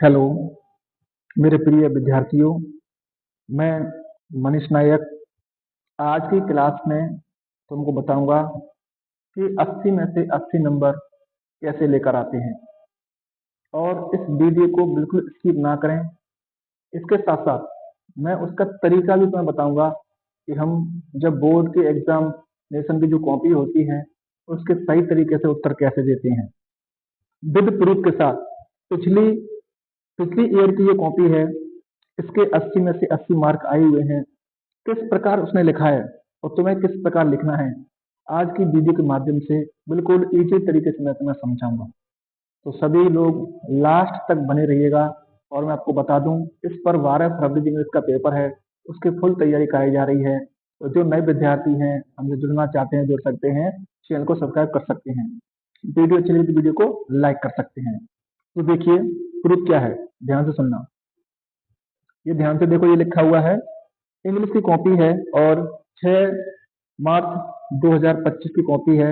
Hello मेरे प्रिय विद्यार्थियों। मैं मनीष नायक आज की क्लास में तुमको बताऊंगा कि 80 में से 80 नंबर कैसे लेकर आते हैं। और इस वीडियो को बिल्कुल स्किप ना करें। इसके साथ साथ मैं उसका तरीका भी तुम्हें बताऊंगा कि हम जब बोर्ड के एग्जामिनेशन की जो कॉपी होती है उसके सही तरीके से उत्तर कैसे देते हैं विद प्रूफ के साथ। पिछली पिछली ईयर की ये कॉपी है, इसके 80 में से 80 मार्क आए हुए हैं। किस प्रकार उसने लिखा है और तुम्हें किस प्रकार लिखना है, आज की वीडियो के माध्यम से बिल्कुल इजी तरीके से मैं तुम्हें समझाऊंगा। तो सभी लोग लास्ट तक बने रहिएगा। और मैं आपको बता दूं, इस पर 12 फरवरी दिन इसका पेपर है, उसकी फुल तैयारी कराई जा रही है। तो जो नए विद्यार्थी हैं, हमसे जुड़ना चाहते हैं, जुड़ सकते हैं, चैनल को सब्सक्राइब कर सकते हैं, वीडियो अच्छी लगी तो वीडियो को लाइक कर सकते हैं। तो देखिए प्रूफ क्या है, ध्यान से सुनना। ये ध्यान से देखो, ये लिखा हुआ है, इंग्लिश की कॉपी है और 6 मार्च 2025 की कॉपी है।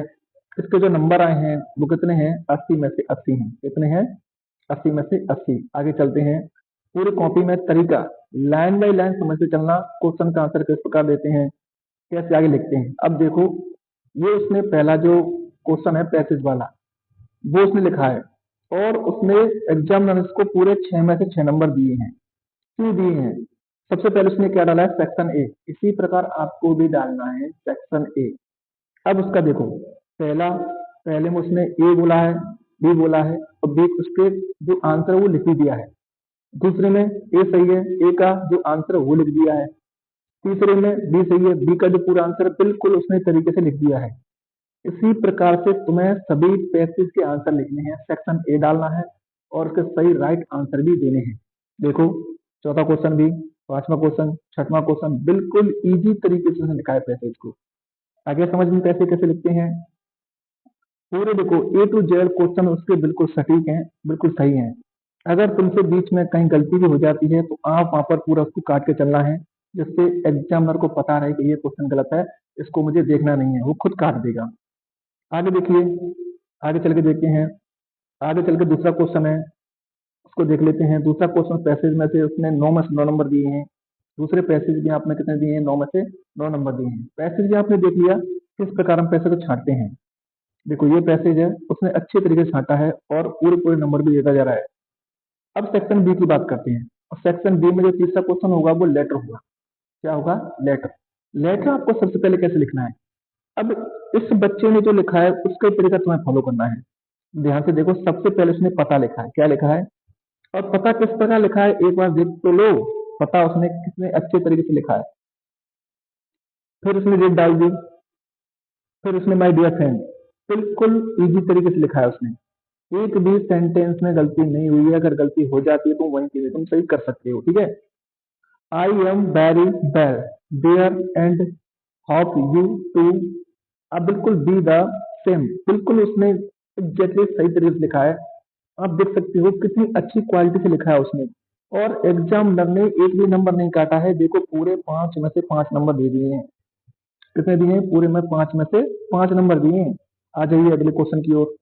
इसके जो नंबर आए हैं वो कितने हैं? 80 में से 80 हैं। कितने हैं? 80 में से 80। आगे चलते हैं। पूरी कॉपी में तरीका लाइन बाय लाइन समझते चलना। क्वेश्चन का आंसर किस प्रकार देते हैं, कैसे आगे लिखते हैं। अब देखो, ये उसने पहला जो क्वेश्चन है पैसेज वाला, वो उसने लिखा है और उसने एग्जामिनर को पूरे 6 में से 6 नंबर दिए हैं। क्यों दिए हैं? सबसे पहले उसने क्या डाला है? Section A. इसी प्रकार आपको भी डालना है सेक्शन ए। अब उसका देखो, पहला पहले में उसने ए बोला है, बी बोला है और बी उसके जो आंसर है वो लिख ही दिया है। दूसरे में ए सही है, ए का जो आंसर है वो लिख दिया है। तीसरे में बी सही है, बी का जो पूरा आंसर है बिल्कुल उसने तरीके से लिख दिया है। इसी प्रकार से तुम्हें सभी पैसेज के आंसर लिखने हैं, सेक्शन ए डालना है और उसके सही राइट आंसर भी देने हैं। देखो, चौथा क्वेश्चन भी, पांचवा क्वेश्चन, छठवां क्वेश्चन बिल्कुल इजी तरीके से लिखा है पैसेज को। आगे समझ में पैसे कैसे लिखते हैं पूरे देखो, ए टू जेड क्वेश्चन उसके बिल्कुल सटीक हैं, बिल्कुल सही हैं। अगर तुमसे बीच में कहीं गलती भी हो जाती है तो आप वहां पर पूरा उसको काट के चलना है, जिससे एग्जामिनर को पता रहे कि ये क्वेश्चन गलत है, इसको मुझे देखना नहीं है, वो खुद काट देगा। आगे देखिए, आगे चल के देखते हैं। आगे चल के दूसरा क्वेश्चन है, उसको देख लेते हैं। दूसरा क्वेश्चन पैसेज में से उसने 9 में से 9 नंबर दिए हैं। दूसरे पैसेज में आपने कितने दिए हैं? 9 में से 9 नंबर दिए हैं। पैसेज भी आपने देख लिया किस प्रकार हम पैसे को छांटते हैं। देखो, ये पैसेज है, उसने अच्छे तरीके से छांटा है और पूरे पूरे नंबर भी देता जा रहा है। अब सेक्शन बी की बात करते हैं। और सेक्शन बी में जो तीसरा क्वेश्चन होगा वो लेटर होगा। क्या होगा? लेटर। लेटर आपको सबसे पहले कैसे लिखना है? अब इस बच्चे ने जो लिखा है उसका तरीका तुम्हें फॉलो करना है। ध्यान से देखो, सबसे पहले उसने पता लिखा है। क्या लिखा है? और पता किस प्रकार लिखा है एक बार देख तो लो। पता उसने कितने अच्छे तरीके से लिखा है। फिर उसने डेट डाल दी, फिर उसने माय डियर फ्रेंड, बिल्कुल इजी तरीके से लिखा है उसने। एक भी सेंटेंस में गलती नहीं हुई है। अगर गलती हो जाती है तो वहीं की तुम सही कर सकते हो, ठीक है। I am very well there and hope you too. अब बिल्कुल बी द सेम, बिल्कुल उसने एग्जैक्टली सही तरीके से लिखा है। आप देख सकते हो कितनी अच्छी क्वालिटी से लिखा है उसने। और एग्जामिनर ने एक भी नंबर नहीं काटा है। देखो, पूरे 5 में से 5 नंबर दे दिए हैं। कितने दिए हैं? पूरे में 5 में से 5 नंबर दिए हैं। आ जाइए अगले क्वेश्चन की ओर।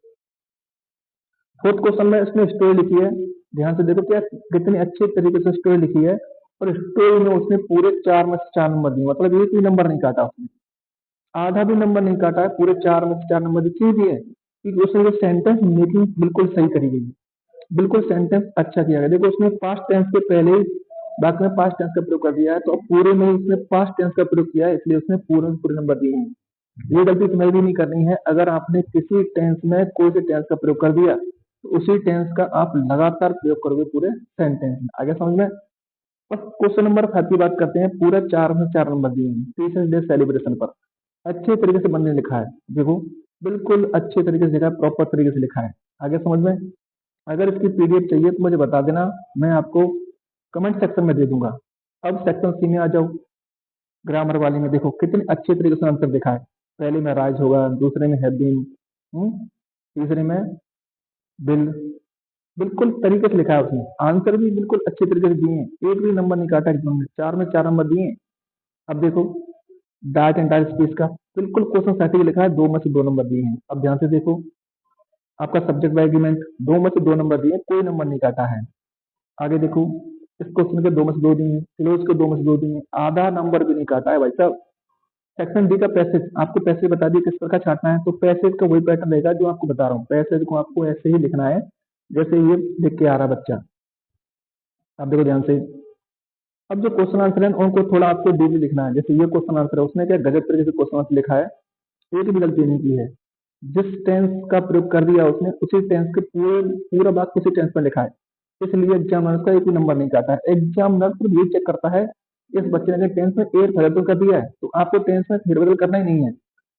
फोर्थ क्वेश्चन में इसने स्टोरी लिखी है। ध्यान से देखो क्या कितनी अच्छे तरीके से स्टोरी लिखी है। और स्टोरी में उसने पूरे 4 में से 4 नंबर दिए, मतलब एक भी नंबर नहीं काटा उसने, आधा भी नंबर नहीं काटा है। पूरे 4 में से 4 नंबर क्यों दिए? क्योंकि उसने जो सेंटेंस मेकिंग बिल्कुल सही करी गई है, बिल्कुल सेंटेंस अच्छा किया गया। देखो, उसने पास्ट टेंस के पहले ही बाकी में पास्ट टेंस का प्रयोग कर दिया है, तो अब पूरे में उसने पास्ट टेंस का प्रयोग किया है, इसलिए उसने पूरे में पूरे नंबर दिए हैं। ये गलती तुम्हें भी नहीं करनी है। अगर आपने किसी टेंस में कोई से टेंस का प्रयोग कर दिया तो उसी टेंस का आप लगातार प्रयोग करोगे पूरे सेंटेंस में। आगे समझ में। बस क्वेश्चन नंबर 5 की बात करते हैं। पूरा 4 में 4 नंबर दिए हैं टीचर्स डे सेलिब्रेशन पर। अच्छे तरीके से बंदे ने लिखा है। देखो, बिल्कुल अच्छे तरीके से लिखा है, प्रॉपर तरीके से लिखा है। आगे समझ में। अगर इसकी पीडीएफ चाहिए तो मुझे बता देना, मैं आपको कमेंट सेक्शन में दे दूंगा। अब सेक्शन सी में आ जाओ। ग्रामर वाली में देखो कितने अच्छे तरीके से आंसर दिखा है। पहले में राइज होगा, दूसरे में हैव बीन, तीसरे में बिल। बिल्कुल तरीके से लिखा है उसने। आंसर भी बिल्कुल अच्छे तरीके से दिए हैं, एक भी नंबर नहीं काटा एग्जाम में। 4 में 4 नंबर दिए हैं। अब देखो, डायट एंड डाइट स्पीच का बिल्कुल क्वेश्चन सटीक लिखा है, 2 में से 2 नंबर दिए हैं। अब ध्यान से देखो, आपका सब्जेक्ट बाय एग्रीमेंट 2 में से 2 नंबर दिए, कोई नंबर नहीं काटा है। आगे देखो, इस क्वेश्चन के 2 में से 2 दिए हैं, क्लोज के 2 में से 2 दिए हैं, आधा नंबर भी नहीं काटा है भाई साहब। सेक्शन डी का पैसेज, आपको पैसेज बता दिए किस प्रकार छाटना है, तो पैसेज का वही पैटर्न रहेगा जो आपको बता रहा हूँ। पैसेज को आपको ऐसे ही लिखना है जैसे ये लिख के आ रहा बच्चा। आप देखो ध्यान से। अब जो क्वेश्चन आंसर है उनको थोड़ा आपको डीपली लिखना है। जैसे ये क्वेश्चन आंसर है, उसने क्या गजब तरीके से क्वेश्चन आंसर लिखा है, एक भी गलती नहीं की है। जिस टेंस का प्रयोग कर दिया उसने, उसी टेंस के पूरा बात उसी टेंस में लिखा है, इसलिए एग्जामिनर का एक भी नंबर नहीं काटा है। एग्जामिनर सिर्फ ये चेक करता है इस बच्चे ने टेंस में एक फेरबदल कर दिया है, तो आपको टेंस में फेरबदल करना ही नहीं है।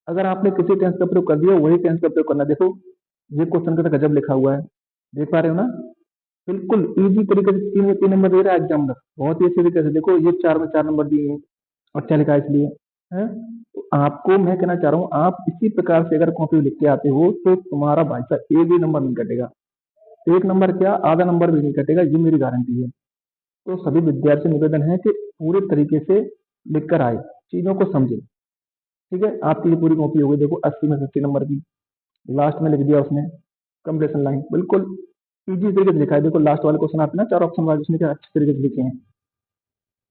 अगर आपने किसी टेंस का प्रयोग कर दिया वही टेंस का प्रयोग करना। देखो ये क्वेश्चन का तो गजब लिखा हुआ है, देख पा रहे हो ना, बिल्कुल इजी तरीके से 3 में 3 नंबर दे रहा है एग्जामिनर, बहुत ही अच्छे तरीके से। देखो ये 4 में 4 नंबर दिए हैं, अच्छा लिखा है इसलिए है। तो आपको मैं कहना चाह रहा हूँ, आप इसी प्रकार से अगर कॉपी लिख के आते हो तो तुम्हारा भाई साहब एक भी नंबर नहीं कटेगा, एक नंबर क्या आधा नंबर भी नहीं कटेगा, ये मेरी गारंटी है। तो सभी विद्यार्थी से निवेदन है कि पूरे तरीके से लिख कर आए, चीजों को समझे। ठीक है, आपकी ये पूरी कॉपी हो गई। देखो 80 में से 80 नंबर की, लास्ट में लिख दिया उसने कंप्लीशन लाइन, बिल्कुल इजी तरीके से लिखा है। देखो लास्ट वाले क्वेश्चन आते हैं ना 4 ऑप्शन वाले, उसने क्या अच्छे तरीके से लिखे हैं।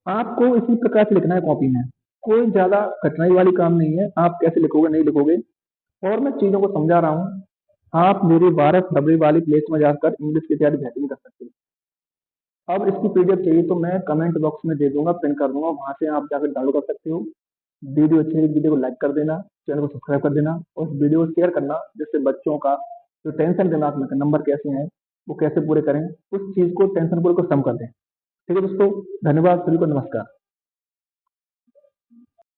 आपको इसी प्रकार से लिखना है कॉपी में, कोई ज्यादा कठिनाई वाली काम नहीं है। आप कैसे लिखोगे नहीं लिखोगे, और मैं चीजों को समझा रहा हूँ। आप मेरी 12 फरवरी वाली प्लेलिस्ट में जाकर इंग्लिश की तैयारी बेहतरीन कर सकते हो। अब इसकी पीडीएफ चाहिए तो मैं कमेंट बॉक्स में दे दूंगा, पिन कर दूंगा, वहां से आप जाकर डाउनलोड कर सकते हो। वीडियो अच्छी लगी, वीडियो को लाइक कर देना, चैनल को सब्सक्राइब कर देना, और इस वीडियो को शेयर करना, जिससे बच्चों का जो टेंशन दिमाग में नंबर कैसे हैं वो कैसे पूरे करें, उस चीज को टेंशन पूरे को कम कर दें। ठीक है दोस्तों, धन्यवाद, सभी को नमस्कार।